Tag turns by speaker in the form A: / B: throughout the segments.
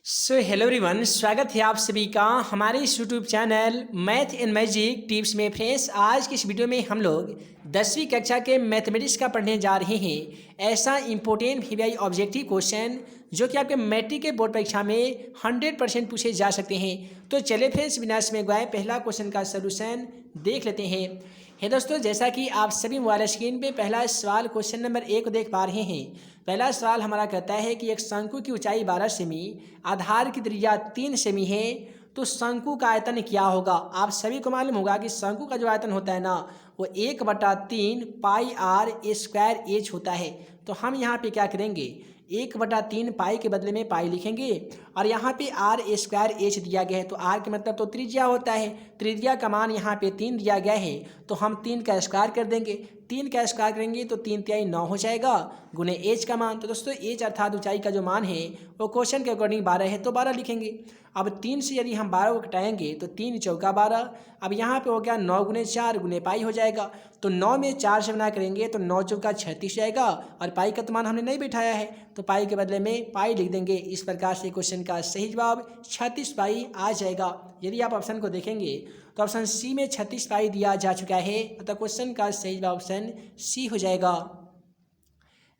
A: Hello everyone, स्वागत है आप सभी का हमारे इस YouTube channel math and magic tips में। फ्रेंड्स, आज की इस वीडियो में हम लोग 10वीं कक्षा के मैथमेटिक्स का पढ़ने जा रहे हैं। ऐसा इंपॉर्टेंट वीवीआई ऑब्जेक्टिव क्वेश्चन जो कि आपके मैट्रिक के बोर्ड परीक्षा में 100% पूछे जा सकते हैं। तो चलिए फ्रेंड्स, बिना समय गवाए पहला क्वेश्चन का सोल्यूशन देख लेते हैं। दोस्तों, जैसा कि आप सभी मोबाइल स्क्रीन पे पहला सवाल क्वेश्चन नंबर 1 को देख पा रहे हैं। पहला सवाल हमारा कहता है कि एक शंकु की ऊंचाई 12 सेमी, आधार की त्रिज्या 3 सेमी है, तो शंकु का आयतन क्या होगा। आप सभी को मालूम होगा कि शंकु का जो आयतन होता है ना, वो 1/3 पाई आर स्क्वायर एच होता है। तो हम यहाँ पे क्या करेंगे, 1/3 पाई के बदले में पाई लिखेंगे और यहाँ पे आर स्क्वायर एच दिया गया है। तो आर के मतलब तो त्रिज्या होता है, त्रिज्या का मान यहाँ पे 3 दिया गया है, तो हम 3 का स्क्वायर कर देंगे। 3 का स्क्वायर करेंगे तो 3 तिहाई 9 हो जाएगा, गुने एच का मान। तो दोस्तों, एच अर्थात ऊंचाई का जो मान है वो क्वेश्चन के अकॉर्डिंग 12 है, तो 12 लिखेंगे। अब 3 से यदि हम 12 को घटाएंगे तो 3 चौका 12। अब यहाँ पे हो गया 9 गुने 4 गुने पाई हो जाएगा। तो 9 में 4 से गुना करेंगे तो 9 चौका 36 जाएगा, और पाई का तो मान हमने नहीं बिठाया है, तो पाई के बदले में पाई लिख देंगे। इस प्रकार से क्वेश्चन का सही जवाब 36 पाई आ जाएगा। यदि आप ऑप्शन को देखेंगे तो ऑप्शन सी में 36 पाई दिया जा चुका है, तो क्वेश्चन का सही जवाब ऑप्शन सी हो जाएगा।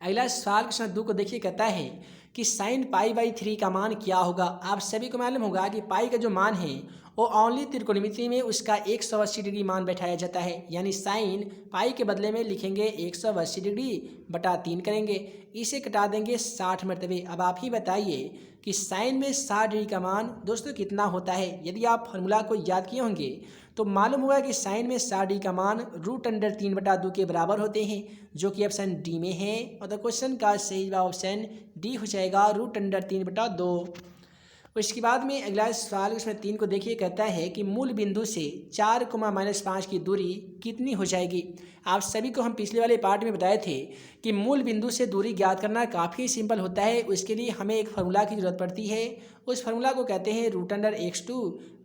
A: अगला सवाल क्वेश्चन 2 को देखिए, कहता है कि साइन पाई/3 का मान क्या होगा। आप सभी को मालूम होगा कि पाई का जो मान है वो ओनली त्रिकोणमिति में उसका 180 डिग्री मान बैठाया जाता है, यानी साइन पाई के बदले में लिखेंगे 180 डिग्री बटा 3 करेंगे, इसे कटा देंगे 60 मरतबे। अब आप ही बताइए कि साइन में 60 डिग्री का मान दोस्तों कितना होता है। यदि आप फार्मूला को याद किए होंगे तो मालूम होगा कि साइन में 60 डिग्री का मान √3/2 के बराबर होते हैं, जो कि ऑप्शन डी में है, और द क्वेश्चन का सही जवाब ऑप्शन डी हो जाएगा, √3/2। उसके बाद में अगला सवाल उसमें 3 को देखिए, कहता है कि मूल बिंदु से 4, -5 की दूरी कितनी हो जाएगी। आप सभी को हम पिछले वाले पार्ट में बताए थे कि मूल बिंदु से दूरी ज्ञात करना काफ़ी सिंपल होता है। उसके लिए हमें एक फार्मूला की जरूरत पड़ती है। उस फार्मूला को कहते हैं √x2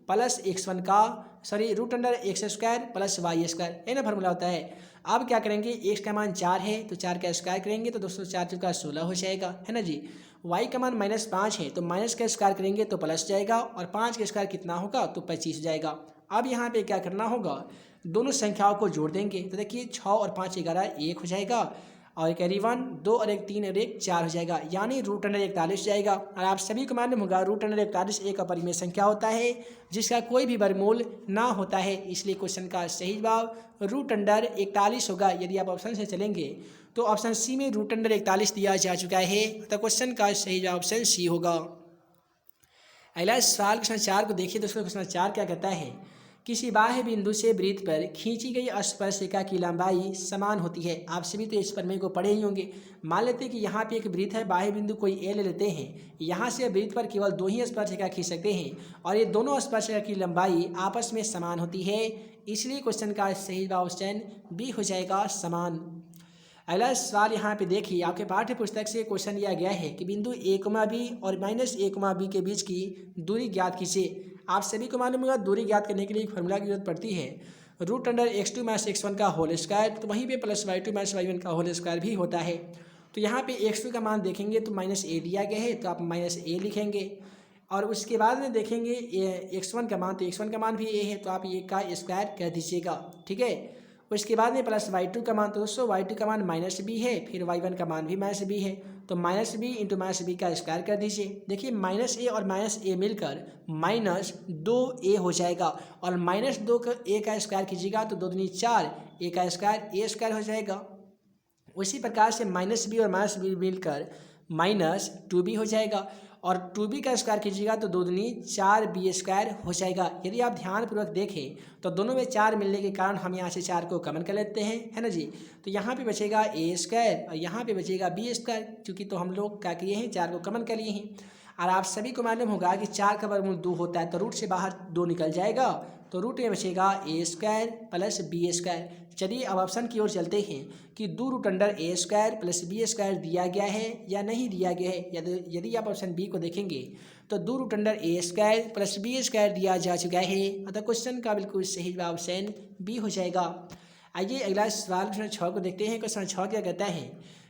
A: प्लस x1 का √x² प्लस y², है ना फार्मूला होता है। अब क्या करेंगे, x का मान 4 है तो 4 का स्क्वायर करेंगे तो दोस्तों 4 चौका 16 हो जाएगा, है ना जी। y का मान -5 है तो माइनस का स्क्वायर करेंगे तो प्लस जाएगा, और 5 का स्क्वायर कितना होगा तो 25 हो जाएगा। अब यहाँ पे क्या करना होगा, दोनों संख्याओं को जोड़ देंगे। तो देखिए 6 और 5 11 1 हो जाएगा, और कैरी 1 2 और 1 3 और 1 4 हो जाएगा, यानी √41 जाएगा। और आप सभी को मालूम होगा √41 एक अपरिमेय संख्या होता है जिसका कोई भी वर्गमूल ना होता है, इसलिए क्वेश्चन का सही जवाब √41 होगा। यदि आप ऑप्शन से चलेंगे तो ऑप्शन सी में √41 दिया जा चुका है, तो क्वेश्चन का सही जवाब ऑप्शन सी होगा। अगला सवाल क्वेश्चन 4 को देखिए। दोस्तों, क्वेश्चन 4 क्या कहता है, किसी बाह्य बिंदु से वृत्त पर खींची गई स्पर्शिका की लंबाई समान होती है। आप सभी तो इस प्रमेय को पढ़े ही होंगे। मान लेते हैं कि यहाँ पे एक वृत्त है, बाह्य बिंदु कोई ए ले लेते हैं, यहाँ से वृत्त पर केवल 2 ही स्पर्शिका खींच सकते हैं, और ये दोनों स्पर्शिका की लंबाई आपस में समान होती है, इसलिए क्वेश्चन का सही जवाब ऑप्शन बी हो जाएगा, समान। अगला सवाल यहाँ पे देखिए, आपके पाठ्य पुस्तक से क्वेश्चन लिया गया है कि बिंदु a, b और -a, b के बीच की दूरी ज्ञात कीजिए। आप सभी को मालूम होगा दूरी ज्ञात करने के लिए एक फार्मूला की जरूरत पड़ती है, √x2 - x1 का होल स्क्वायर, तो वहीं पे +y2 - y1 का होल स्क्वायर भी होता है। तो यहाँ पे x2 का मान देखेंगे तो -a दिया गया है, तो आप -a लिखेंगे, और उसके बाद में देखेंगे x1 का मान, तो x1 का मान भी a है, तो आप ये का स्क्वायर कह दीजिएगा, ठीक है। उसके बाद में +y2 का मान, तो दोस्तों y2 का मान -b है, फिर y1 का मान भी -b है, तो -b × -b का स्क्वायर कर दीजिए। देखिए -a और -a मिलकर -2a हो जाएगा, और -2 का a का स्क्वायर कीजिएगा तो 2 दूनी 4, a का स्क्वायर a स्क्वायर हो जाएगा। उसी प्रकार से -b और -b मिलकर -2b हो जाएगा, और 2b का स्क्वायर कीजिएगा तो 2 दूनी 4b² हो जाएगा। यदि आप ध्यानपूर्वक देखें तो दोनों में 4 मिलने के कारण हम यहाँ से 4 को कॉमन कर लेते हैं, है ना जी। तो यहाँ पे बचेगा a² और यहाँ पे बचेगा b², क्योंकि तो हम लोग क्या किए हैं, 4 को कॉमन कर लिए हैं। और आप सभी को मालूम होगा कि 4 का वर्गमूल 2 होता है, तो रूट से बाहर 2 निकल जाएगा, तो रूट में बचेगा a² प्लस b²। चलिए अब ऑप्शन की ओर चलते हैं कि 2√a² प्लस b² दिया गया है या नहीं दिया गया है। यदि आप ऑप्शन बी को देखेंगे तो 2√a² प्लस b² दिया जा चुका है, अतः क्वेश्चन का बिल्कुल सही जवाब ऑप्शन बी हो जाएगा। आइए अगला सवाल क्वेश्चन 6 को देखते हैं। क्वेश्चन 6 क्या कहता है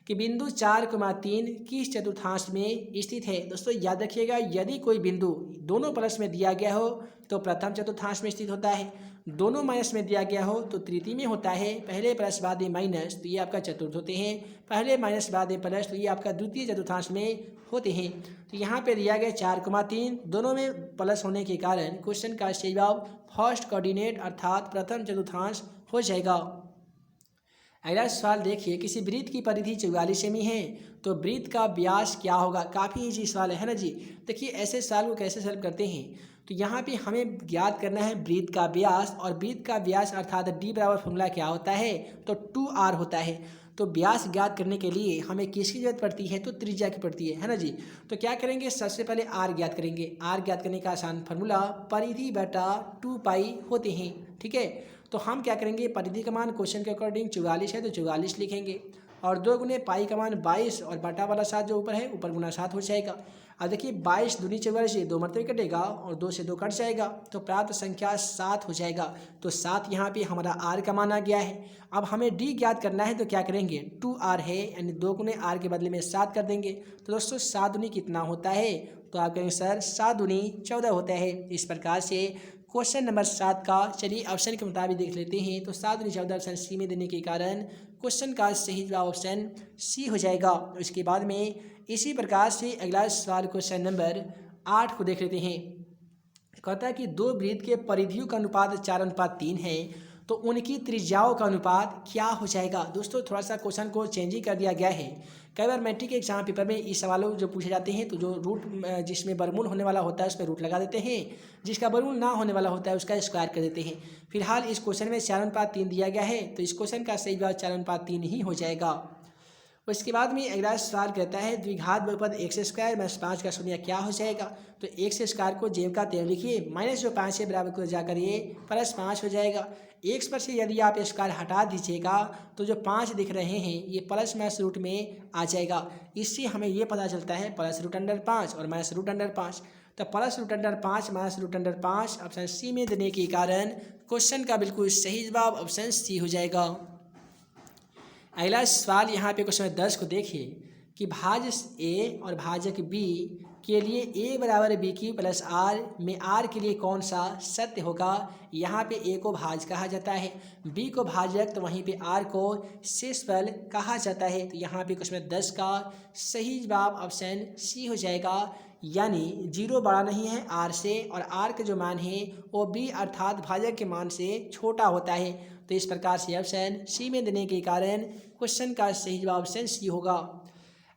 A: कि बिंदु 4,3 किस चतुर्थांश में स्थित है। दोस्तों याद रखिएगा, यदि कोई बिंदु दोनों प्लस में दिया गया हो तो प्रथम चतुर्थांश में स्थित होता है, दोनों माइनस में दिया गया हो तो तृतीय में होता है, पहले प्लस बाद में माइनस तो ये आपका चतुर्थ होते हैं, पहले माइनस बाद में प्लस तो ये आपका द्वितीय चतुर्थांश में होते हैं। तो यहाँ पे दिया गया 4,3 दोनों में प्लस होने के कारण क्वेश्चन का सही जवाब फर्स्ट कोऑर्डिनेट अर्थात प्रथम चतुर्थांश हो जाएगा। अगला सवाल देखिए, किसी वृत्त की परिधि 44 सेमी है तो वृत्त का व्यास क्या होगा। काफ़ी इजी सवाल है ना जी। देखिए ऐसे सवाल को कैसे सॉल्व करते हैं, तो यहाँ पे हमें ज्ञात करना है वृत्त का व्यास, और वृत्त का व्यास अर्थात डी बराबर फॉर्मूला क्या होता है, तो 2r होता है। तो व्यास ज्ञात करने के लिए हमें किसकी जरूरत पड़ती है, तो त्रिज्या की पड़ती है ना जी। तो क्या करेंगे, सबसे पहले r ज्ञात करेंगे। r ज्ञात करने का आसान फार्मूला परिधि बटा 2 होते हैं, ठीक है। तो हम क्या करेंगे, परिधि का मान क्वेश्चन के अकॉर्डिंग 44 है तो 44 लिखेंगे, और 2 गुने पाई का मान 22 और बटा वाला 7 जो ऊपर है ऊपर गुना 7 हो जाएगा। अब देखिए 22 दूनी 44 से 2 मरतबे कटेगा और 2 से 2 कट जाएगा तो प्राप्त संख्या 7 हो जाएगा। तो 7 यहाँ पे हमारा r का मान आ गया है। अब हमें d ज्ञात करना है तो क्या करेंगे, 2r है यानी 2 गुने r के बदले में 7 कर देंगे। तो दोस्तों 7 दूनी कितना होता है, तो आप कहेंगे सर 7 दूनी 14 होता है। इस प्रकार से क्वेश्चन नंबर 7 का चलिए ऑप्शन के मुताबिक देख लेते हैं। तो 7 दूनी 14 ऑप्शन सी में देने के कारण क्वेश्चन का सही जवाब ऑप्शन सी हो जाएगा। उसके बाद में इसी प्रकार से अगला सवाल क्वेश्चन नंबर 8 को देख लेते हैं। कहता है कि दो वृत्त के परिधियों का अनुपात 4:3 है तो उनकी त्रिज्याओं का अनुपात क्या हो जाएगा। दोस्तों थोड़ा सा क्वेश्चन को चेंज ही कर दिया गया है। कई बार मैट्रिक के एग्जाम पेपर में इस सवालों जो पूछे जाते हैं तो जो रूट जिसमें वर्गमूल होने वाला होता है उस पर रूट लगा देते हैं, जिसका वर्गमूल ना होने वाला होता है उसका स्क्वायर कर देते हैं। फिलहाल इस क्वेश्चन में 4:3 दिया गया है तो इस क्वेश्चन का सही जवाब 4:3 ही हो जाएगा। उसके बाद में अगला सवाल कहता है द्विघात बहुपद x² - 5 का शून्य क्या हो जाएगा। तो x² को जेब का तेल लिखिए, माइनस जो 5 है बराबर को जाकर ये +5 हो जाएगा। x पर से यदि आप स्क्वायर हटा दीजिएगा तो जो 5 दिख रहे हैं ये प्लस माइनस रूट में आ जाएगा। इससे हमें ये पता चलता है +√5 और -√5। तो +√5 -√5 ऑप्शन सी में देने के कारण क्वेश्चन का बिल्कुल सही जवाब ऑप्शन सी हो जाएगा। अगला सवाल यहाँ पे क्वेश्चन 10 को देखिए कि भाज्य ए और भाजक बी के लिए a बराबर बी की प्लस r में r के लिए कौन सा सत्य होगा। यहाँ पे a को भाज्य कहा जाता है, b को भाजक, तो वहीं पे r को शेषफल कहा जाता है। तो यहाँ पे क्वेश्चन 10 का सही जवाब ऑप्शन सी हो जाएगा, यानी 0 बड़ा नहीं है r से और r का जो मान है वो b अर्थात भाजक के मान से छोटा होता है। तो इस प्रकार से ऑप्शन सी में देने के कारण क्वेश्चन का सही जवाब ऑप्शन सी होगा।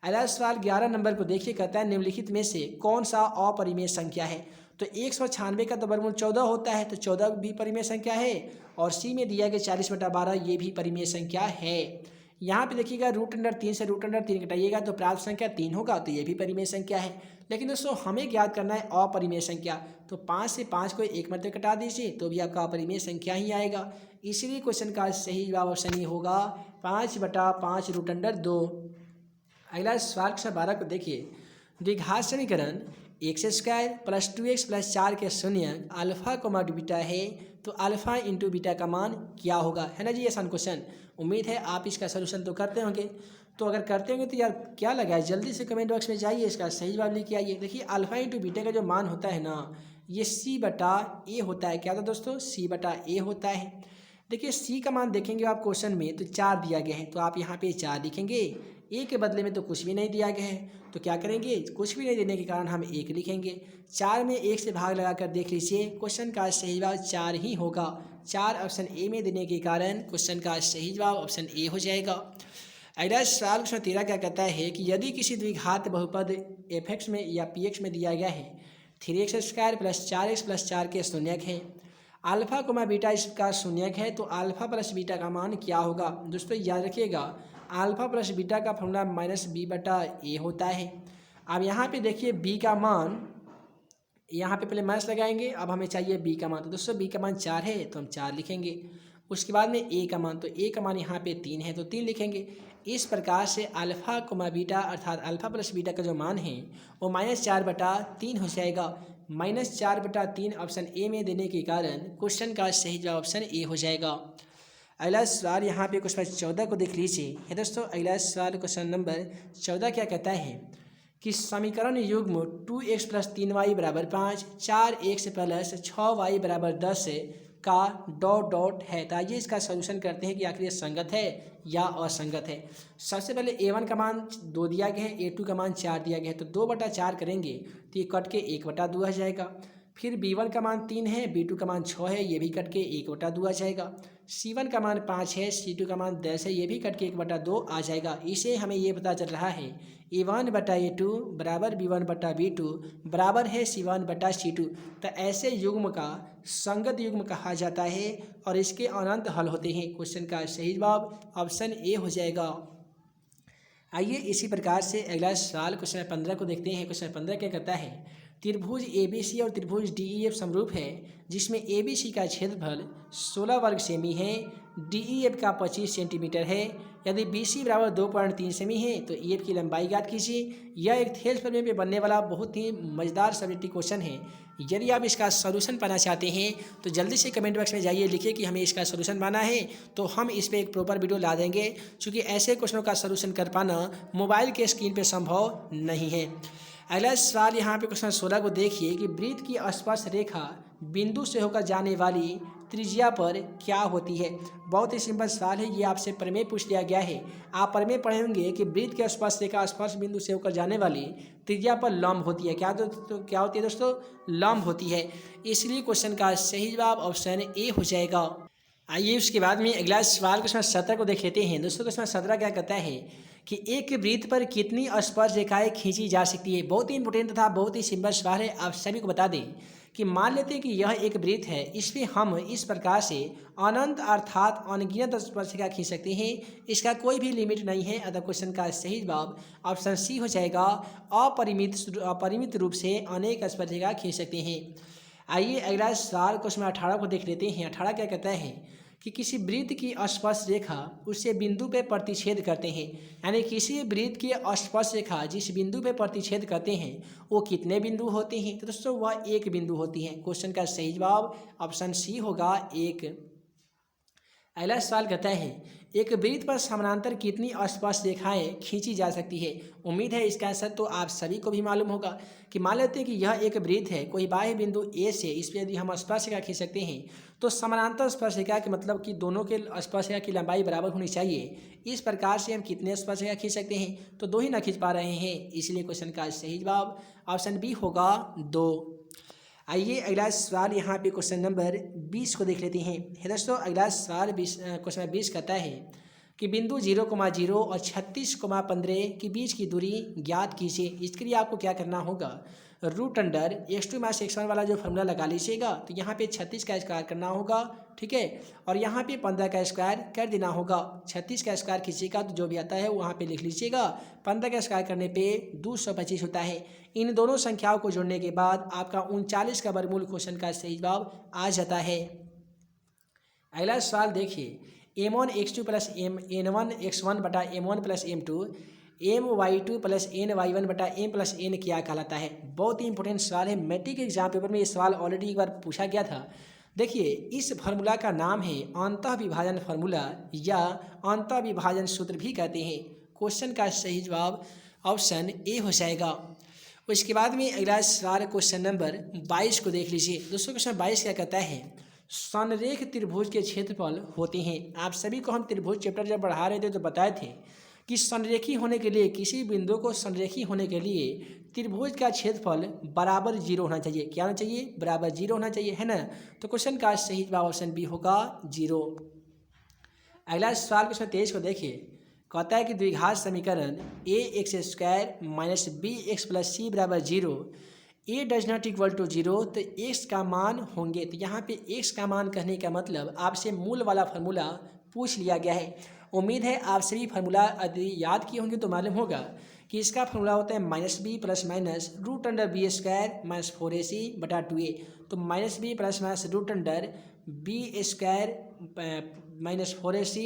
A: अगला सवाल 11 नंबर को देखिए, कहता है निम्नलिखित में से कौन सा अपरिमेय संख्या है। तो 196 का तो वर्गमूल 14 होता है तो 14 भी परिमेय संख्या है, और सी में दिया गया 40/12 ये भी परिमेय संख्या है। यहाँ पे देखिएगा √3 से √3 घटाइएगा तो प्राप्त संख्या 3 होगा, तो ये भी परिमेय संख्या है। लेकिन दोस्तों हमें ज्ञात करना है अपरिमेय संख्या, तो 5 से 5 को एक मरतबे कटा दीजिए तो भी आपका अपरिमेय संख्या ही आएगा। इसलिए क्वेश्चन का सही जवाब ऑप्शन ये होगा 5/5 √2। अगला सवाल 12 को देखिए, द्विघात समीकरण x² + 2x + 4 के शून्य अल्फा कोमा बीटा है तो अल्फा इंटू बीटा का मान क्या होगा, है ना जी। आसान क्वेश्चन, उम्मीद है आप इसका सलूशन तो करते होंगे। तो अगर करते होंगे तो यार क्या लगा है, जल्दी से कमेंट बॉक्स में जाइए, इसका सही जवाब लेके आइए। देखिए अल्फा इंटू बीटा का जो मान होता है ना ये c/a होता है। क्या था दोस्तों, c/a होता है। देखिए c का मान देखेंगे आप क्वेश्चन में तो 4 दिया गया है तो आप यहाँ पे 4 लिखेंगे, a के बदले में तो कुछ भी नहीं दिया गया है तो क्या करेंगे, कुछ भी नहीं देने के कारण हम 1 लिखेंगे। 4 में 1 से भाग लगा कर देख लीजिए, क्वेश्चन का सही जवाब 4 ही होगा। 4 ऑप्शन ए में देने के कारण क्वेश्चन का सही जवाब ऑप्शन ए हो जाएगा। अगला सवाल क्वेश्चन 13 क्या कहता है कि यदि किसी द्विघात बहुपद f(x) में या px में दिया गया है 3x² + 4x + 4 के शून्यक है, अल्फा कोमा बीटा इसका शून्यक है तो अल्फा प्लस बीटा का मान क्या होगा। दोस्तों याद रखिएगा अल्फा प्लस बीटा का फॉर्मूला -b/a होता है। अब यहाँ पे देखिए b का मान, यहाँ पे पहले माइनस लगाएंगे, अब हमें चाहिए b का मान। तो दोस्तों b का मान 4 है तो हम 4 लिखेंगे। उसके बाद में a का मान, तो a का मान यहाँ पे 3 है तो 3 लिखेंगे। इस प्रकार से अल्फा कोमा बीटा अर्थात अल्फा प्लस बीटा का जो मान है वो -4/3 हो जाएगा। -4/3 ऑप्शन ए में देने के कारण क्वेश्चन का सही जवाब ऑप्शन ए हो जाएगा। अगला सवाल यहाँ पे क्वेश्चन 14 को देख लीजिए। है दोस्तों, अगला सवाल क्वेश्चन नंबर 14 क्या कहता है कि समीकरण युग्म 2x + 3y = 5, 4x + 6y = 10 का डॉट डॉट है। तो आइए इसका सॉल्यूशन करते हैं कि आखिर ये संगत है या असंगत है। सबसे पहले a1 का मान 2 दिया गया है, a2 का मान 4 दिया गया है, तो 2/4 करेंगे तो ये कट के 1/2 आ जाएगा। फिर b1 का मान 3 है, b2 का मान 6 है, ये भी कट के 1/2 आ जाएगा। c1 का मान 5 है, c2 का मान 10 है, ये भी कट के 1/2 आ जाएगा। इसे हमें ये पता चल रहा है a1/a2 बराबर b1/b2 बराबर है c1/c2। तो ऐसे युग्म का संगत युग्म कहा जाता है और इसके अनंत हल होते हैं। क्वेश्चन का सही जवाब ऑप्शन ए हो जाएगा। आइए इसी प्रकार से अगला सवाल क्वेश्चन 15 को देखते हैं। क्वेश्चन 15 क्या कहता है, त्रिभुज ABC और त्रिभुज DEF समरूप है, जिसमें ABC का क्षेत्रफल 16 वर्ग सेमी है, DEF का 25 सेंटीमीटर है। यदि BC बराबर 2.3 सेमी है तो EF की लंबाई ज्ञात कीजिए। यह एक थेल्स प्रमेय में बनने वाला बहुत ही मज़ेदार सब्जेक्टिव क्वेश्चन है। यदि आप इसका सॉल्यूशन पाना चाहते हैं तो जल्दी से कमेंट बॉक्स में जाइए, लिखिए कि हमें इसका सॉल्यूशन पाना है, तो हम इस पर एक प्रॉपर वीडियो ला देंगे। क्योंकि ऐसे क्वेश्चनों का सॉल्यूशन कर पाना मोबाइल के स्क्रीन पर संभव नहीं है। अगला सवाल यहाँ पे क्वेश्चन 16 को देखिए कि वृत्त की स्पर्श रेखा बिंदु से होकर जाने वाली त्रिज्या पर क्या होती है। बहुत ही सिंपल सवाल है, ये आपसे प्रमेय पूछ लिया गया है। आप प्रमेय पढ़ेंगे कि वृत्त की स्पर्श रेखा स्पर्श बिंदु से होकर जाने वाली त्रिज्या पर लंब होती है। क्या होती है दोस्तों? लंब होती है। इसलिए क्वेश्चन का सही जवाब ऑप्शन ए हो जाएगा। आइए उसके बाद में अगला सवाल क्वेश्चन 17 को देख लेते हैं। दोस्तों क्वेश्चन 17 क्या कहता है कि एक वृत्त पर कितनी स्पर्श रेखाएं खींची जा सकती है। बहुत ही इंपॉर्टेंट तथा बहुत ही सिंपल सवाल है। आप सभी को बता दें कि मान लेते हैं कि यह एक वृत्त है, इसमें हम इस प्रकार से अनंत अर्थात अनगिनत स्पर्श रेखा खींच सकते हैं। इसका कोई भी लिमिट नहीं है। अतः क्वेश्चन का सही जवाब ऑप्शन सी हो जाएगा। अपरिमित रूप से अनेक स्पर्श रेखा खींच सकते हैं। आइए अगला सवाल क्वेश्चन 18 को देख लेते हैं। 18 क्या कहता है कि किसी वृत्त की स्पर्श रेखा उससे बिंदु पे प्रतिच्छेद करते हैं। यानी किसी वृत्त की स्पर्श रेखा जिस बिंदु पे प्रतिच्छेद करते हैं वो कितने बिंदु होते हैं। तो दोस्तों वह एक बिंदु होती है। क्वेश्चन का सही जवाब ऑप्शन सी होगा, एक। अगला सवाल कहता है एक वृत्त पर समानांतर कितनी स्पर्श रेखाएं खींची जा सकती है। उम्मीद है इसका आंसर तो आप सभी को भी मालूम होगा कि मान लेते हैं कि यह एक वृत्त है, कोई बाह्य बिंदु ए से इस पर यदि हम स्पर्श रेखा खींच सकते हैं तो समानांतर स्पर्श रेखा के मतलब कि दोनों के स्पर्श रेखा की लंबाई बराबर होनी चाहिए। इस प्रकार से हम कितने स्पर्श रेखा खींच सकते हैं, तो 2 ही ना खींच पा रहे हैं। इसलिए क्वेश्चन का सही जवाब ऑप्शन बी होगा, 2। आइए अगला सवाल यहाँ पे क्वेश्चन नंबर 20 को देख लेते हैं। है दोस्तों अगला सवाल क्वेश्चन 20 कहता है कि बिंदु 0,0 और 36,15 के बीच की दूरी ज्ञात कीजिए। इसके लिए आपको क्या करना होगा, √x2 - x1 वाला जो फॉर्मूला लगा लीजिएगा। तो यहाँ पे 36 का स्क्वायर करना होगा, ठीक है, और यहाँ पे 15 का स्क्वायर कर देना होगा। 36 का स्क्वायर कीजिएगा तो जो भी आता है वहाँ पे लिख लीजिएगा। 15 का स्क्वायर करने पे 225 होता है। इन दोनों संख्याओं को जोड़ने के बाद आपका 39 का वर्गमूल क्वेश्चन का सही जवाब आ जाता है। अगला सवाल देखिए, m1x2 + n1x1 बटा m1 + m2 my2 + ny1 बटा m + n क्या कहलाता है। बहुत ही इंपॉर्टेंट सवाल है। मैट्रिक एग्जाम पेपर में ये सवाल ऑलरेडी एक बार पूछा गया था। देखिए इस फार्मूला का नाम है अंतः विभाजन फार्मूला या अंतः विभाजन सूत्र भी कहते हैं। क्वेश्चन का सही जवाब ऑप्शन ए हो जाएगा। उसके बाद में अगला सवाल क्वेश्चन नंबर 22 को देख लीजिए। दोस्तों क्वेश्चन 22 क्या कहता है, संरेख त्रिभुज के क्षेत्रफल होते हैं। आप सभी को हम त्रिभुज चैप्टर जब पढ़ा रहे थे तो बताए थे कि संरेखी होने के लिए, किसी बिंदु को संरेखी होने के लिए त्रिभुज का क्षेत्रफल बराबर 0 होना चाहिए। क्या होना चाहिए? बराबर 0 होना चाहिए, है ना। तो क्वेश्चन का सही जवाब ऑप्शन बी होगा, 0। अगला सवाल क्वेश्चन 23 को देखिए। कहता है कि द्विघात समीकरण ax² - bx + c बराबर 0 a does not equal to 0 तो x का मान होंगे। तो यहाँ पे x का मान कहने का मतलब आपसे मूल वाला फार्मूला पूछ लिया गया है। उम्मीद है आप सभी फार्मूला यदि याद किए होंगे तो मालूम होगा कि इसका फार्मूला होता है -b + -√b² - 4ac बटा 2a। तो -b + -√b² - 4ac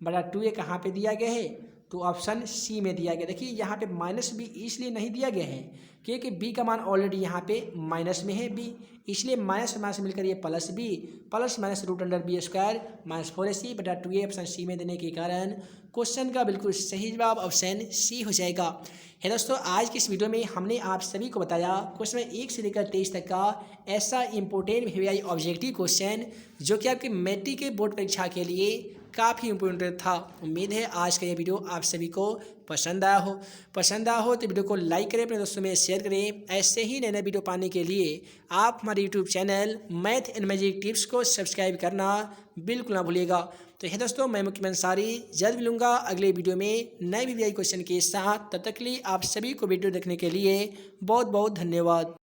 A: बटा 2a कहाँ पे दिया गया है, तो तो ऑप्शन सी में दिया गया। देखिए यहाँ पे माइनस बी इसलिए नहीं दिया गया है क्योंकि बी का मान ऑलरेडी यहाँ पे माइनस में है बी, इसलिए माइनस माइनस मिलकर ये plus b plus minus root under b square minus 4ac बटा 2a ऑप्शन सी में देने के कारण क्वेश्चन का बिल्कुल सही जवाब ऑप्शन सी हो जाएगा। है दोस्तों, आज की इस वीडियो में हमने आप सभी को बताया क्वेश्चन 1 से लेकर 23 तक का ऐसा इंपॉर्टेंट वीवीआई ऑब्जेक्टिव क्वेश्चन जो कि आपकी मैट्रिक के बोर्ड परीक्षा के लिए काफ़ी इंपॉर्टेंट था। उम्मीद है आज का ये वीडियो आप सभी को पसंद आया हो तो वीडियो को लाइक करें, अपने दोस्तों में शेयर करें। ऐसे ही नए नए वीडियो पाने के लिए आप हमारे YouTube channel math and magic tips को सब्सक्राइब करना बिल्कुल ना भूलिएगा। तो है दोस्तों, मैं मुख्यमंत्री अंसारी जल्द मिलूंगा अगले वीडियो में नए वीवीआई क्वेश्चन के साथ। तब तक के लिए आप सभी को वीडियो देखने के लिए बहुत बहुत धन्यवाद।